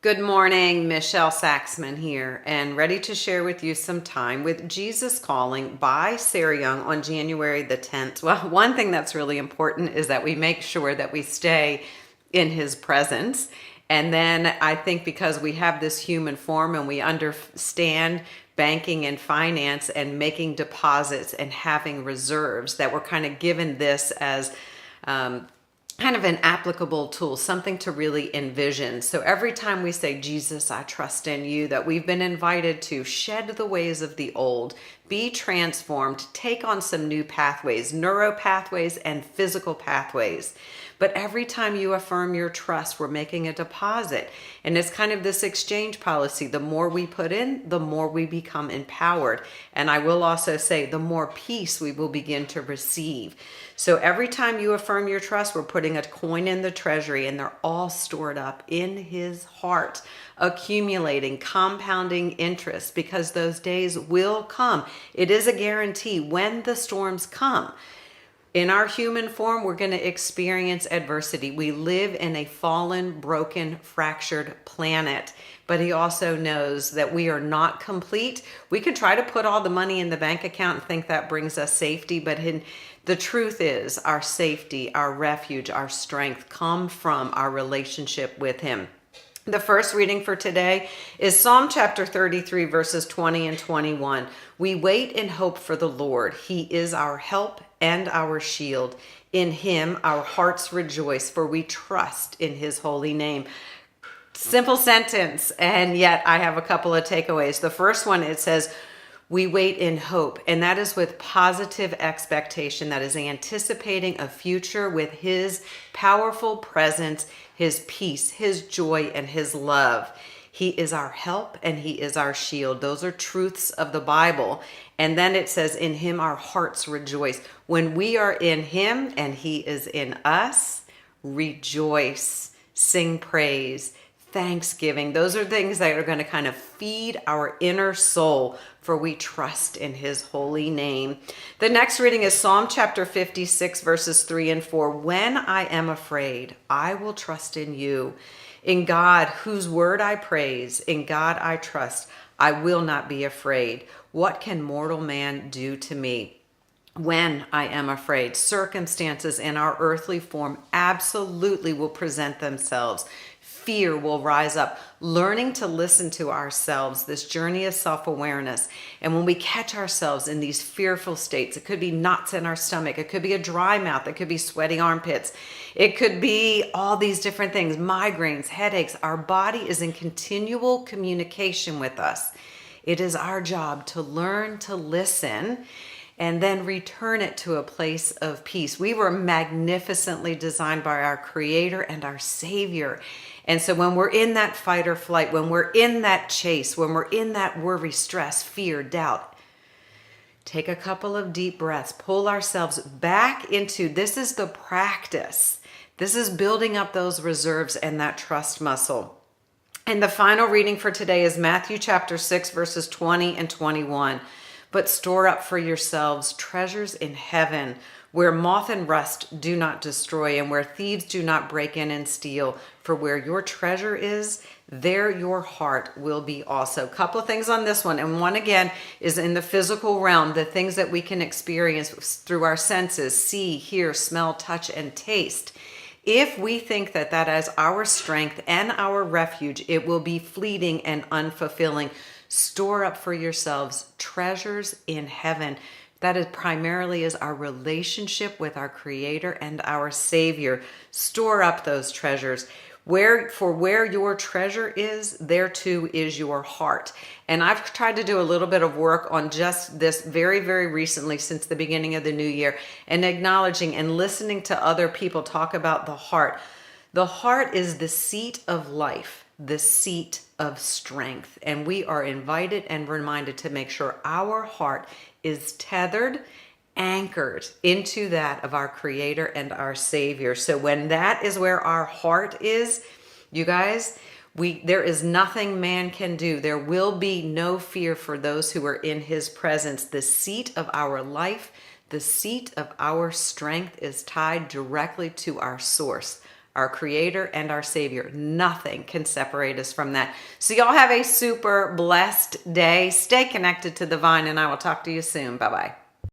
Good morning, Michelle Saxman here, and ready to share with you some time with Jesus Calling by Sarah Young on January the 10th. Well, one thing that's really important is that we make sure that we stay in his presence. And then I think because we have this human form and we understand banking and finance and making deposits and having reserves, that we're kind of given this as kind of an applicable tool, something to really envision. So every time we say, Jesus, I trust in you, that we've been invited to shed the ways of the old, be transformed, take on some new pathways, neuro pathways and physical pathways. But every time you affirm your trust, we're making a deposit. And it's kind of this exchange policy. The more we put in, the more we become empowered. And I will also say, the more peace we will begin to receive. So every time you affirm your trust, we're putting a coin in the treasury, and they're all stored up in his heart, accumulating, compounding interest, because those days will come. It is a guarantee when the storms come. In our human form, we're going to experience adversity. We live in a fallen, broken, fractured planet. But he also knows that we are not complete. We can try to put all the money in the bank account and think that brings us safety. But the truth is, our safety, our refuge, our strength come from our relationship with him. The first reading for today is Psalm chapter 33, verses 20 and 21. We wait and hope for the Lord. He is our help and our shield. In him our hearts rejoice, for we trust in his holy name. Simple sentence, and yet I have a couple of takeaways. The first one, it says, we wait in hope, and that is with positive expectation. That is anticipating a future with his powerful presence, his peace, his joy, and his love. He is our help and he is our shield. Those are truths of the Bible. And then it says, in him our hearts rejoice. When we are in him and he is in us, rejoice, sing praise, thanksgiving. Those are things that are going to kind of feed our inner soul, for we trust in his holy name. The next reading is Psalm chapter 56, verses 3 and 4. When I am afraid, I will trust in you. In God, whose word I praise, in God I trust, I will not be afraid. What can mortal man do to me? When I am afraid, circumstances in our earthly form absolutely will present themselves. Fear will rise up, learning to listen to ourselves, this journey of self-awareness. And when we catch ourselves in these fearful states, it could be knots in our stomach, it could be a dry mouth, it could be sweaty armpits, it could be all these different things, migraines, headaches. Our body is in continual communication with us. It is our job to learn to listen and then return it to a place of peace. We were magnificently designed by our Creator and our Savior. And so when we're in that fight or flight, when we're in that chase, when we're in that worry, stress, fear, doubt, take a couple of deep breaths, pull ourselves back into, this is the practice. This is building up those reserves and that trust muscle. And the final reading for today is Matthew chapter 6, verses 20 and 21. But store up for yourselves treasures in heaven, where moth and rust do not destroy, and where thieves do not break in and steal. For where your treasure is, there your heart will be also. Couple of things on this one. And one, again, is in the physical realm, the things that we can experience through our senses, see, hear, smell, touch, and taste. If we think that that is our strength and our refuge, it will be fleeting and unfulfilling. Store up for yourselves treasures in heaven. That is primarily is our relationship with our Creator and our Savior. Store up those treasures. Where your treasure is, there too is your heart. And I've tried to do a little bit of work on just this very, very recently, since the beginning of the new year, and acknowledging and listening to other people talk about the heart. The heart is the seat of life, the seat of strength. And we are invited and reminded to make sure our heart is tethered, anchored into that of our Creator and our Savior. So when that is where our heart is, you guys, there is nothing man can do. There will be no fear for those who are in his presence. The seat of our life, the seat of our strength is tied directly to our source, our Creator and our Savior. Nothing can separate us from that. So y'all have a super blessed day. Stay connected to the vine, and I will talk to you soon. Bye-bye.